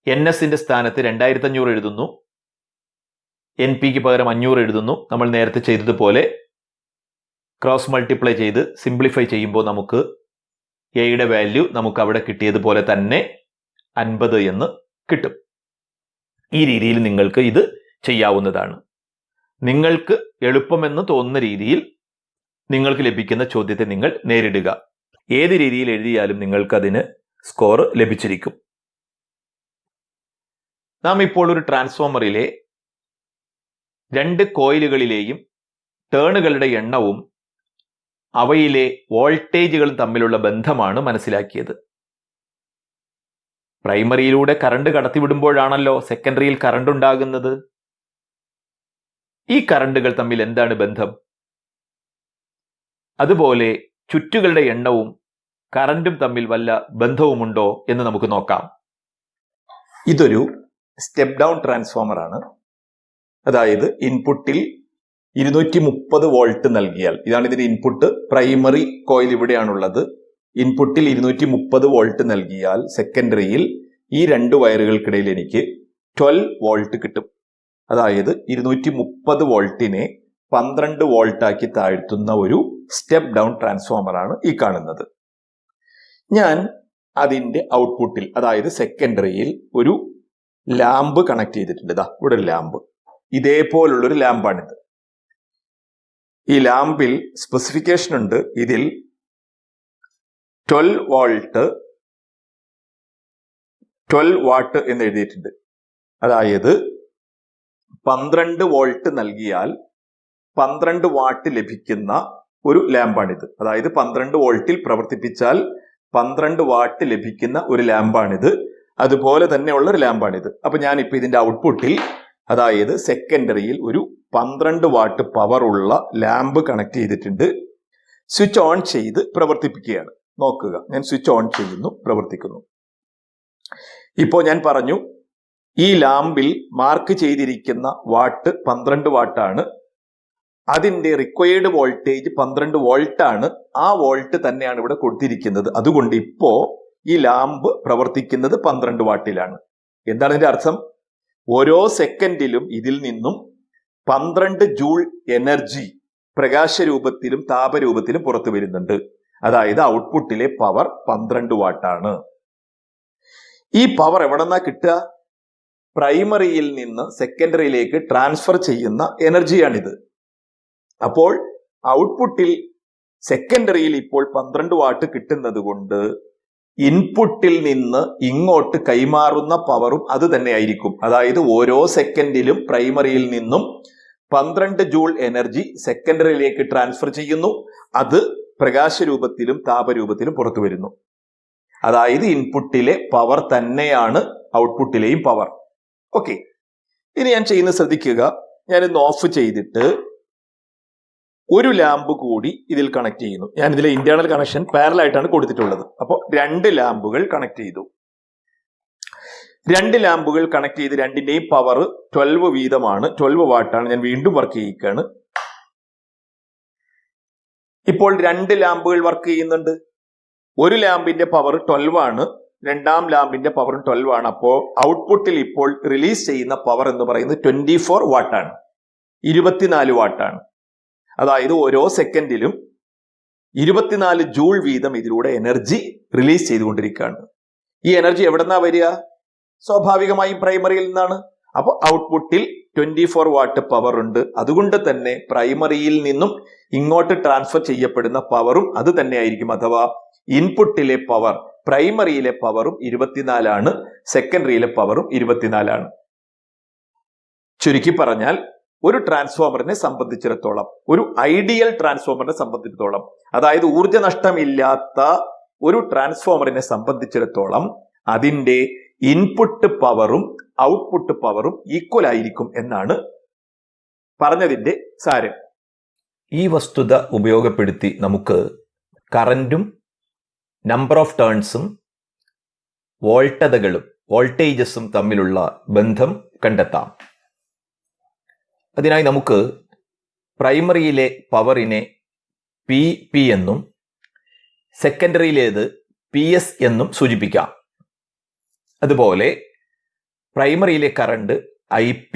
എൻ എസിന്റെ സ്ഥാനത്ത് 2500 എഴുതുന്നു. എൻ പിക്ക് പകരം 500 എഴുതുന്നു. നമ്മൾ നേരത്തെ ചെയ്തതുപോലെ ക്രോസ് മൾട്ടിപ്ലൈ ചെയ്ത് സിംപ്ലിഫൈ ചെയ്യുമ്പോൾ നമുക്ക് എയുടെ വാല്യൂ നമുക്ക് അവിടെ കിട്ടിയതുപോലെ തന്നെ 50 എന്ന് കിട്ടും. ഈ രീതിയിൽ നിങ്ങൾക്ക് ഇത് ചെയ്യാവുന്നതാണ്. നിങ്ങൾക്ക് എളുപ്പമെന്ന് തോന്നുന്ന രീതിയിൽ നിങ്ങൾക്ക് ലഭിക്കുന്ന ചോദ്യത്തെ നിങ്ങൾ നേരിടുക. ഏത് രീതിയിൽ എഴുതിയാലും നിങ്ങൾക്ക് അതിന് സ്കോർ ലഭിച്ചിരിക്കും. നാം ഇപ്പോൾ ഒരു ട്രാൻസ്ഫോമറിലെ 2 കോയിലുകളിലെയും ടേണുകളുടെ എണ്ണവും അവയിലെ വോൾട്ടേജുകളും തമ്മിലുള്ള ബന്ധമാണ് മനസ്സിലാക്കിയത്. പ്രൈമറിയിലൂടെ കറണ്ട് കടത്തിവിടുമ്പോഴാണല്ലോ സെക്കൻഡറിയിൽ കറണ്ട് ഉണ്ടാകുന്നത്. ഈ കറണ്ടുകൾ തമ്മിൽ എന്താണ് ബന്ധം? അതുപോലെ ചുറ്റുകളുടെ എണ്ണവും കറണ്ടും തമ്മിൽ വല്ല ബന്ധവുമുണ്ടോ എന്ന് നമുക്ക് നോക്കാം. ഇതൊരു സ്റ്റെപ്പ് ഡൗൺ ട്രാൻസ്ഫോമർ ആണ്. അതായത് ഇൻപുട്ടിൽ 230 വോൾട്ട് നൽകിയാൽ, ഇതാണ് ഇതിന്റെ ഇൻപുട്ട്. Primary coil ഇവിടെയാണുള്ളത്. ഇൻപുട്ടിൽ 230 വോൾട്ട് നൽകിയാൽ സെക്കൻഡറിയിൽ ഈ 2 വയറുകൾക്കിടയിൽ എനിക്ക് 12 വോൾട്ട് കിട്ടും. അതായത് 230 വോൾട്ടിനെ 12 വോൾട്ടാക്കി താഴ്ത്തുന്ന ഒരു സ്റ്റെപ്പ് ഡൗൺ ട്രാൻസ്ഫോമർ ആണ് ഈ കാണുന്നത്. ഞാൻ അതിന്റെ ഔട്ട്പുട്ടിൽ, അതായത് സെക്കൻഡറിയിൽ ഒരു ലാമ്പ് കണക്ട് ചെയ്തിട്ടുണ്ട്. ഇതാ ഇവിടെ ഒരു ലാമ്പ്, ഇതേപോലുള്ളൊരു ലാമ്പാണിത്. ഈ ലാമ്പിൽ സ്പെസിഫിക്കേഷൻ ഉണ്ട്. ഇതിൽ 12 വാട്ട് എന്ന് എഴുതിയിട്ടുണ്ട്. അതായത് 12 വോൾട്ട് നൽകിയാൽ 12 വാട്ട് ലഭിക്കുന്ന ഒരു ലാമ്പാണിത്. അതായത് 12 വോൾട്ടിൽ പ്രവർത്തിപ്പിച്ചാൽ 12 വാട്ട് ലഭിക്കുന്ന ഒരു ലാമ്പാണിത്. അതുപോലെ തന്നെയുള്ള ഒരു ലാമ്പാണിത്. അപ്പൊ ഞാനിപ്പോ ഇതിന്റെ ഔട്ട്പുട്ടിൽ, അതായത് സെക്കൻഡറിയിൽ ഒരു 12 വാട്ട് പവർ ഉള്ള ലാമ്പ് കണക്ട് ചെയ്തിട്ടുണ്ട്. സ്വിച്ച് ഓൺ ചെയ്ത് പ്രവർത്തിപ്പിക്കുകയാണ്. നോക്കുക, ഞാൻ സ്വിച്ച് ഓൺ ചെയ്യുന്നു, പ്രവർത്തിക്കുന്നു. ഇപ്പോൾ ഞാൻ പറഞ്ഞു, ഈ ലാമ്പിൽ മാർക്ക് ചെയ്തിരിക്കുന്ന വാട്ട് 12 വാട്ടാണ്. അതിന്റെ റിക്വയർഡ് വോൾട്ടേജ് 12 വോൾട്ടാണ്. ആ വോൾട്ട് തന്നെയാണ് ഇവിടെ കൊടുത്തിരിക്കുന്നത്. അതുകൊണ്ട് ഇപ്പോ ഈ ലാമ്പ് പ്രവർത്തിക്കുന്നത് 12 വാട്ടിലാണ്. എന്താണ് ഇതിന്റെ അർത്ഥം? ഓരോ സെക്കൻഡിലും ഇതിൽ നിന്നും 12 ജൂൾ എനർജി പ്രകാശരൂപത്തിലും താപരൂപത്തിലും പുറത്തു വരുന്നുണ്ട്. അതായത് ഔട്ട്പുട്ടിലെ പവർ 12 വാട്ടാണ്. ഈ പവർ എവിടെന്നാ കിട്ടുക? പ്രൈമറിയിൽ നിന്ന് സെക്കൻഡറിയിലേക്ക് ട്രാൻസ്ഫർ ചെയ്യുന്ന എനർജിയാണിത്. അപ്പോൾ ഔട്ട്പുട്ടിൽ സെക്കൻഡറിയിൽ ഇപ്പോൾ 12 വാട്ട് കിട്ടുന്നത് കൊണ്ട് ഇൻപുട്ടിൽ നിന്ന് ഇങ്ങോട്ട് കൈമാറുന്ന പവറും അത് തന്നെ ആയിരിക്കും. അതായത് ഓരോ സെക്കൻഡിലും പ്രൈമറിയിൽ നിന്നും 12 ജൂൾ എനർജി സെക്കൻഡറിയിലേക്ക് ട്രാൻസ്ഫർ ചെയ്യുന്നു. അത് പ്രകാശരൂപത്തിലും താപരൂപത്തിലും പുറത്തു വരുന്നു. അതായത് ഇൻപുട്ടിലെ പവർ തന്നെയാണ് ഔട്ട്പുട്ടിലെയും പവർ. ഓക്കെ, ഇനി ഞാൻ ചെയ്യുന്നത് ശ്രദ്ധിക്കുക. ഞാനിന്ന് ഓഫ് ചെയ്തിട്ട് ഒരു ലാമ്പ് കൂടി ഇതിൽ കണക്ട് ചെയ്യുന്നു. ഞാൻ ഇതിലെ ഇന്റേണൽ കണക്ഷൻ പാരലായിട്ടാണ് കൊടുത്തിട്ടുള്ളത്. അപ്പോൾ 2 ലാമ്പുകൾ കണക്ട് ചെയ്തു. 2 ലാമ്പുകൾ കണക്ട് ചെയ്ത് രണ്ടിന്റെയും പവർ 12 വീതമാണ്, 12 വാട്ടാണ്. ഞാൻ വീണ്ടും വർക്ക് ചെയ്യിക്കുകയാണ്. ഇപ്പോൾ 2 ലാമ്പുകൾ വർക്ക് ചെയ്യുന്നുണ്ട്. ഒരു ലാമ്പിന്റെ പവർ 12 ആണ്, രണ്ടാം ലാമ്പിന്റെ പവർ 12 ആണ്. അപ്പോൾ ഔട്ട്പുട്ടിൽ ഇപ്പോൾ റിലീസ് ചെയ്യുന്ന പവർ എന്ന് പറയുന്നത് 24 വാട്ടാണ്, 24 വാട്ടാണ്. അതായത് ഓരോ സെക്കൻഡിലും 24 ജൂൾ വീതം ഇതിലൂടെ എനർജി റിലീസ് ചെയ്തുകൊണ്ടിരിക്കുകയാണ്. ഈ എനർജി എവിടെന്നാ വരിക? സ്വാഭാവികമായും പ്രൈമറിയിൽ നിന്നാണ്. അപ്പോൾ ഔട്ട്പുട്ടിൽ 24 വാട്ട് പവർ ഉണ്ട്. അതുകൊണ്ട് തന്നെ പ്രൈമറിയിൽ നിന്നും ഇങ്ങോട്ട് ട്രാൻസ്ഫർ ചെയ്യപ്പെടുന്ന പവറും അത് തന്നെ ആയിരിക്കും. അഥവാ ഇൻപുട്ടിലെ പവർ, പ്രൈമറിയിലെ പവറും 24 ആണ്, സെക്കൻഡറിയിലെ പവറും 24 ആണ്. ചുരുക്കി പറഞ്ഞാൽ ഒരു ട്രാൻസ്ഫോമറിനെ സംബന്ധിച്ചിടത്തോളം, ഒരു ഐഡിയൽ ട്രാൻസ്ഫോമറിനെ സംബന്ധിച്ചിടത്തോളം, അതായത് ഊർജ്ജ നഷ്ടമില്ലാത്ത ഒരു ട്രാൻസ്ഫോമറിനെ സംബന്ധിച്ചിടത്തോളം അതിന്റെ ഇൻപുട്ട് പവറും ഔട്ട്പുട്ട് പവറും ഈക്വൽ ആയിരിക്കും എന്നാണ് പറഞ്ഞതിന്റെ സാരം. ഈ വസ്തുത ഉപയോഗപ്പെടുത്തി നമുക്ക് കറന്റും നമ്പർ ഓഫ് ടേൺസും വോൾട്ടേജസും തമ്മിലുള്ള ബന്ധം കണ്ടെത്താം. അതിനായി നമുക്ക് പ്രൈമറിയിലെ പവറിനെ പി എന്നും സെക്കൻഡറിയിലേത് PS എന്നും സൂചിപ്പിക്കാം. അതുപോലെ പ്രൈമറിയിലെ കറണ്ട് IP,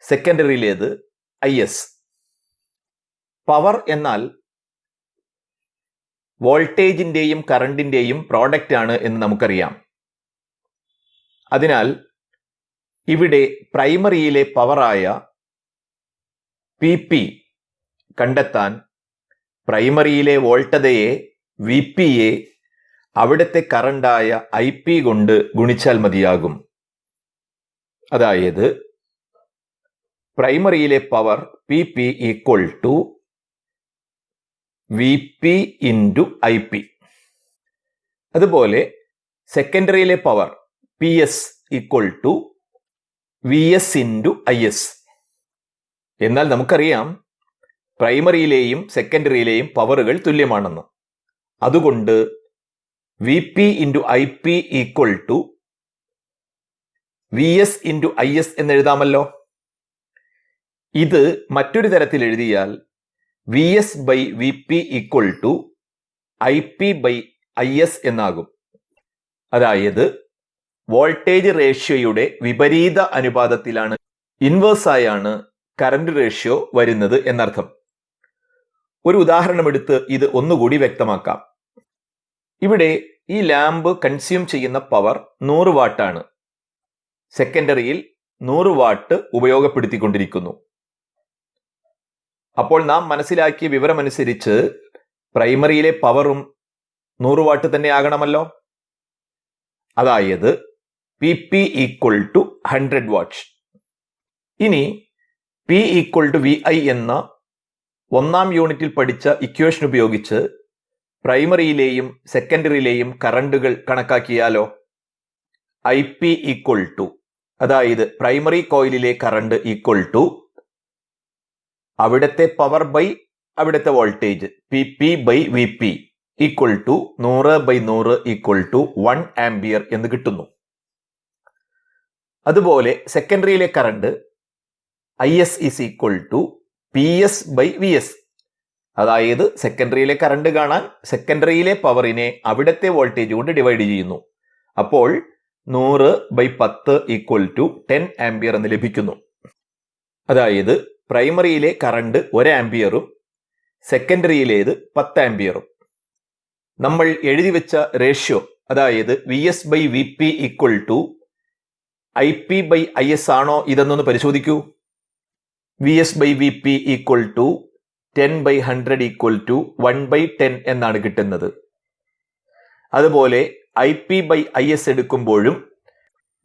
സെക്കൻഡറിയിലേത് IS. പവർ എന്നാൽ വോൾട്ടേജിന്റെയും കറണ്ടിന്റെയും പ്രോഡക്റ്റ് ആണ് എന്ന് നമുക്കറിയാം. അതിനാൽ ഇവിടെ പ്രൈമറിയിലെ പവറായ PP കണ്ടെത്താൻ പ്രൈമറിയിലെ വോൾട്ടതയെ VPയെ അവിടുത്തെ കറണ്ടായ IP കൊണ്ട് ഗുണിച്ചാൽ മതിയാകും. അതായത് പ്രൈമറിയിലെ power PP equal to VP into IP. അതുപോലെ സെക്കൻഡറിയിലെ power PS equal to VS into IS. എന്നാൽ നമുക്കറിയാം പ്രൈമറിയിലെയും സെക്കൻഡറിയിലെയും പവറുകൾ തുല്യമാണെന്ന്. അതുകൊണ്ട് VP into IP equal to VS into IS എന്നെഴുതാമല്ലോ. ഇത് മറ്റൊരു തരത്തിൽ എഴുതിയാൽ VS by VP equal to IP by IS എന്നാകും. അതായത് വോൾട്ടേജ് റേഷ്യോയുടെ വിപരീത അനുപാതത്തിലാണ്, ഇൻവേഴ്സായാണ് കറണ്ട് റേഷ്യോ വരുന്നത് എന്നർത്ഥം. ഒരു ഉദാഹരണം എടുത്ത് ഇത് ഒന്നുകൂടി വ്യക്തമാക്കാം. ഇവിടെ ഈ ലാമ്പ് കൺസ്യൂം ചെയ്യുന്ന പവർ 100 വാട്ടാണ്. സെക്കൻഡറിയിൽ 100 വാട്ട് ഉപയോഗപ്പെടുത്തിക്കൊണ്ടിരിക്കുന്നു. അപ്പോൾ നാം മനസ്സിലാക്കിയ വിവരമനുസരിച്ച് പ്രൈമറിയിലെ പവറും 100 വാട്ട് തന്നെ ആകണമല്ലോ. അതായത് PP ഈക്വൽ ടു 100 വാട്ട്സ്. ഇനി P ഈക്വൽ ടു VI എന്ന 1ാം യൂണിറ്റിൽ പഠിച്ച ഇക്വേഷൻ ഉപയോഗിച്ച് പ്രൈമറിയിലെയും സെക്കൻഡറിയിലെയും കറണ്ടുകൾ കണക്കാക്കിയാലോ. IP ഈക്വൽ ടു, അതായത് പ്രൈമറി കോയിലിലെ കറണ്ട് ഈക്വൽ ടു അവിടുത്തെ പവർ ബൈ അവിടുത്തെ voltage PP by VP equal to 100/100 equal to 1 ampere എന്ന് കിട്ടുന്നു. അതുപോലെ സെക്കൻഡറിയിലെ current IS is equal to PS by VS. അതായത് സെക്കൻഡറിയിലെ കറണ്ട് കാണാൻ സെക്കൻഡറിയിലെ പവറിനെ അവിടുത്തെ വോൾട്ടേജ് കൊണ്ട് ഡിവൈഡ് ചെയ്യുന്നു. അപ്പോൾ 100/10 ഈക്വൽ ടു 10 ആംപിയർ എന്ന് ലഭിക്കുന്നു. അതായത് പ്രൈമറിയിലെ കറണ്ട് 1 ആംപിയറും സെക്കൻഡറിയിലേത് 10 ആംപിയറും. നമ്മൾ എഴുതി വെച്ച റേഷ്യോ, അതായത് VS/VP ഈക്വൽ ടു IP/IS ആണോ ഇതെന്നൊന്ന് പരിശോധിക്കൂ. VS/VP equal to 10/100 equal to 1/10 എന്നാണ് കിട്ടുന്നത്. അതുപോലെ IP/IS എടുക്കുമ്പോഴും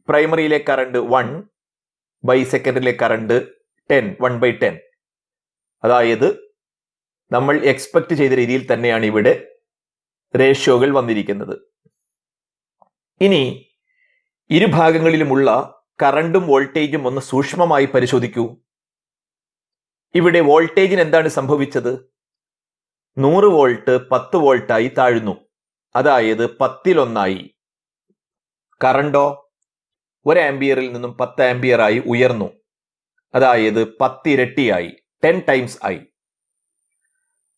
പ്രൈമറിയിലെ കറണ്ട് 1 സെക്കൻഡിലെ കറണ്ട് 1/10. അതായത് നമ്മൾ എക്സ്പെക്ട് ചെയ്ത രീതിയിൽ തന്നെയാണ് ഇവിടെ റേഷ്യോകൾ വന്നിരിക്കുന്നത്. ഇനി ഇരുഭാഗങ്ങളിലുമുള്ള കറണ്ടും വോൾട്ടേജും ഒന്ന് സൂക്ഷ്മമായി പരിശോധിക്കൂ. ഇവിടെ വോൾട്ടേജിന് എന്താണ് സംഭവിച്ചത്? 100 വോൾട്ട് 10 വോൾട്ടായി താഴ്ന്നു, അതായത് 10-1. കറണ്ടോ 1 ആംപിയറിൽ നിന്നും 10 ആംപിയറായി ഉയർന്നു, അതായത് 10 ഇരട്ടിയായി, 10 ടൈംസ് ആയി.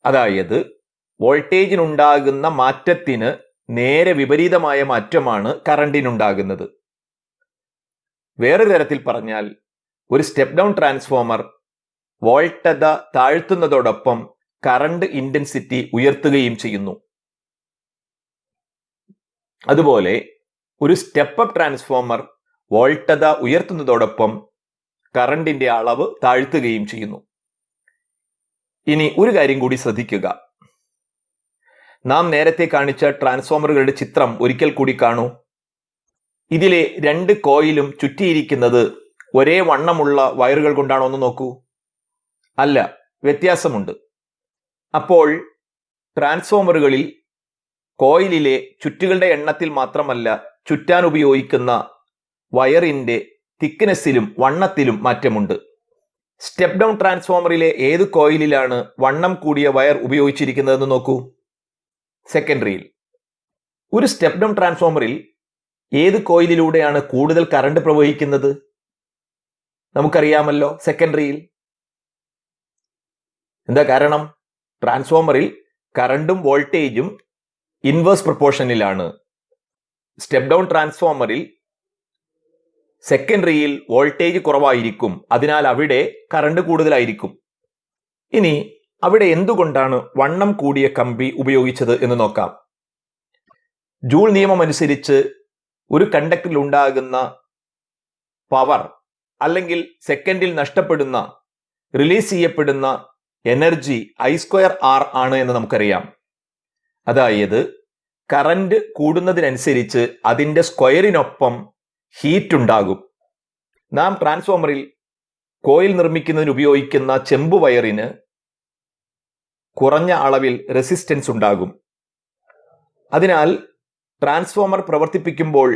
അതായത് വോൾട്ടേജിനുണ്ടാകുന്ന മാറ്റത്തിന് നേരെ വിപരീതമായ മാറ്റമാണ് കറണ്ടിനുണ്ടാകുന്നത്. വേറൊരു തരത്തിൽ പറഞ്ഞാൽ, ഒരു സ്റ്റെപ്പ് ഡൗൺ ട്രാൻസ്ഫോമർ വോൾട്ടത താഴ്ത്തുന്നതോടൊപ്പം കറണ്ട് ഇന്റൻസിറ്റി ഉയർത്തുകയും ചെയ്യുന്നു. അതുപോലെ ഒരു സ്റ്റെപ്പ് അപ്പ് ട്രാൻസ്ഫോമർ വോൾട്ടത ഉയർത്തുന്നതോടൊപ്പം കറണ്ടിന്റെ അളവ് താഴ്ത്തുകയും ചെയ്യുന്നു. ഇനി ഒരു കാര്യം കൂടി ശ്രദ്ധിക്കുക. നാം നേരത്തെ കാണിച്ച ട്രാൻസ്ഫോമറുകളുടെ ചിത്രം ഒരിക്കൽ കൂടി കാണൂ. ഇതിലെ 2 കോയിലും ചുറ്റിയിരിക്കുന്നത് ഒരേ വണ്ണമുള്ള വയറുകൾ കൊണ്ടാണോ എന്ന് നോക്കൂ. അല്ല, വ്യത്യാസമുണ്ട്. അപ്പോൾ ട്രാൻസ്ഫോമറുകളിൽ കോയിലിലെ ചുറ്റുകളുടെ എണ്ണത്തിൽ മാത്രമല്ല, ചുറ്റാൻ ഉപയോഗിക്കുന്ന വയറിന്റെ തിക്നെസ്സിലും വണ്ണത്തിലും മാറ്റമുണ്ട്. സ്റ്റെപ്പ് ഡൗൺ ട്രാൻസ്ഫോമറിലെ ഏത് കോയിലിലാണ് വണ്ണം കൂടിയ വയർ ഉപയോഗിച്ചിരിക്കുന്നതെന്ന് നോക്കൂ. സെക്കൻഡറിയിൽ. ഒരു സ്റ്റെപ്പ് ഡൗൺ ട്രാൻസ്ഫോമറിൽ ഏത് കോയിലിലൂടെയാണ് കൂടുതൽ കറണ്ട് പ്രവഹിക്കുന്നത്? നമുക്കറിയാമല്ലോ, സെക്കൻഡറിയിൽ. എന്താ കാരണം? ട്രാൻസ്ഫോമറിൽ കറണ്ടും വോൾട്ടേജും ഇൻവേഴ്സ് പ്രൊപ്പോർഷനിലാണ്. സ്റ്റെപ്പ് ഡൗൺ ട്രാൻസ്ഫോമറിൽ സെക്കൻഡറിയിൽ വോൾട്ടേജ് കുറവായിരിക്കും, അതിനാൽ അവിടെ കറണ്ട് കൂടുതലായിരിക്കും. ഇനി അവിടെ എന്തുകൊണ്ടാണ് വണ്ണം കൂടിയ കമ്പി ഉപയോഗിച്ചത് എന്ന് നോക്കാം. ജൂൾ നിയമം അനുസരിച്ച് ഒരു കണ്ടക്ടറിൽ ഉണ്ടാകുന്ന പവർ അല്ലെങ്കിൽ സെക്കൻഡിൽ നഷ്ടപ്പെടുന്ന, റിലീസ് ചെയ്യപ്പെടുന്ന എനർജി I²R ആണ് എന്ന് നമുക്കറിയാം. അതായത് കറന്റ് കൂടുന്നതിനനുസരിച്ച് അതിന്റെ സ്ക്വയറിനൊപ്പം ഹീറ്റ് ഉണ്ടാകും. നാം ട്രാൻസ്ഫോമറിൽ കോയിൽ നിർമ്മിക്കുന്നതിന് ഉപയോഗിക്കുന്ന ചെമ്പ് വയറിന് കുറഞ്ഞ അളവിൽ റെസിസ്റ്റൻസ് ഉണ്ടാകും. അതിനാൽ ട്രാൻസ്ഫോമർ പ്രവർത്തിപ്പിക്കുമ്പോൾ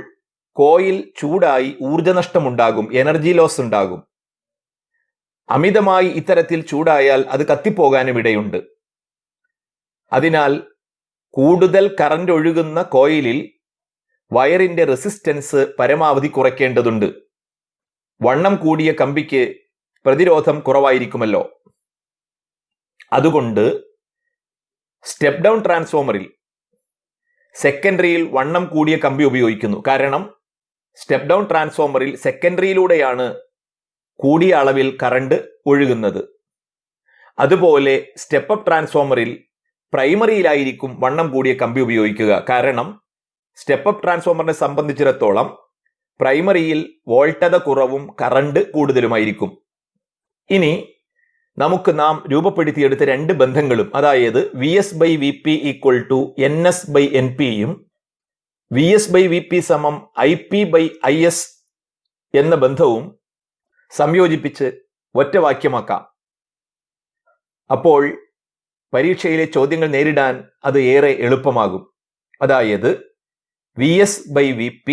കോയിൽ ചൂടായി ഊർജനഷ്ടമുണ്ടാകും, എനർജി ലോസ് ഉണ്ടാകും. അമിതമായി ഇത്തരത്തിൽ ചൂടായാൽ അത് കത്തിപ്പോകാനും ഇടയുണ്ട്. അതിനാൽ കൂടുതൽ കറന്റ് ഒഴുകുന്ന കോയിലിൽ വയറിന്റെ റെസിസ്റ്റൻസ് പരമാവധി കുറയ്ക്കേണ്ടതുണ്ട്. വണ്ണം കൂടിയ കമ്പിക്ക് പ്രതിരോധം കുറവായിരിക്കുമല്ലോ. അതുകൊണ്ട് സ്റ്റെപ്പ് ഡൗൺ ട്രാൻസ്ഫോമറിൽ സെക്കൻഡറിയിൽ വണ്ണം കൂടിയ കമ്പി ഉപയോഗിക്കുന്നു. കാരണം സ്റ്റെപ്പ് ഡൗൺ ട്രാൻസ്ഫോമറിൽ സെക്കൻഡറിയിലൂടെയാണ് കൂടിയ അളവിൽ കറണ്ട് ഒഴുകുന്നത്. അതുപോലെ സ്റ്റെപ്പ് അപ്പ് ട്രാൻസ്ഫോമറിൽ പ്രൈമറിയിലായിരിക്കും വണ്ണം കൂടിയ കമ്പി ഉപയോഗിക്കുക. കാരണം സ്റ്റെപ്പ് അപ്പ് ട്രാൻസ്ഫോമറിനെ സംബന്ധിച്ചിടത്തോളം പ്രൈമറിയിൽ വോൾട്ടത കുറവും കറണ്ട് കൂടുതലുമായിരിക്കും. ഇനി നമുക്ക് നാം രൂപപ്പെടുത്തിയെടുത്ത 2 ബന്ധങ്ങളും, അതായത് VS/VP ഈക്വൽ ടു NS/NPയും VS/VP സമം IP/IS എന്ന ബന്ധവും സംയോജിപ്പിച്ച് ഒറ്റ വാക്യമാക്കാം. അപ്പോൾ പരീക്ഷയിലെ ചോദ്യങ്ങൾ നേരിടാൻ അത് ഏറെ എളുപ്പമാകും. അതായത് VS/VP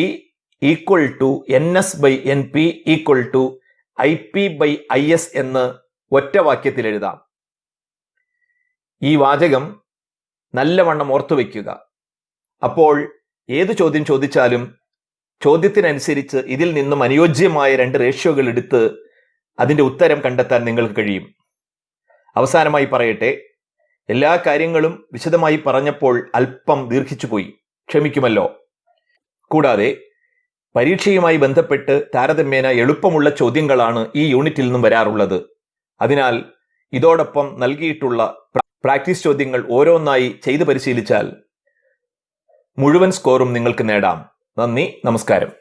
equal to NS/NP equal to IP/IS എന്ന് ഒറ്റ വാക്യത്തിൽ എഴുതാം. ഈ വാചകം നല്ലവണ്ണം ഓർത്തു വയ്ക്കുക. അപ്പോൾ ഏത് ചോദ്യം ചോദിച്ചാലും ചോദ്യത്തിനനുസരിച്ച് ഇതിൽ നിന്നും അനുയോജ്യമായ 2 റേഷ്യോകൾ എടുത്ത് അതിൻ്റെ ഉത്തരം കണ്ടെത്താൻ നിങ്ങൾക്ക് കഴിയും. അവസാനമായി പറയട്ടെ, എല്ലാ കാര്യങ്ങളും വിശദമായി പറഞ്ഞപ്പോൾ അല്പം ദീർഘിച്ചുപോയി, ക്ഷമിക്കുമല്ലോ. കൂടാതെ പരീക്ഷയുമായി ബന്ധപ്പെട്ട് താരതമ്യേന എളുപ്പമുള്ള ചോദ്യങ്ങളാണ് ഈ യൂണിറ്റിൽ നിന്നും വരാറുള്ളത്. അതിനാൽ ഇതോടൊപ്പം നൽകിയിട്ടുള്ള പ്രാക്ടീസ് ചോദ്യങ്ങൾ ഓരോന്നായി ചെയ്ത് പരിശീലിച്ചാൽ മുഴുവൻ സ്കോറും നിങ്ങൾക്ക് നേടാം. നന്ദി, നമസ്കാരം.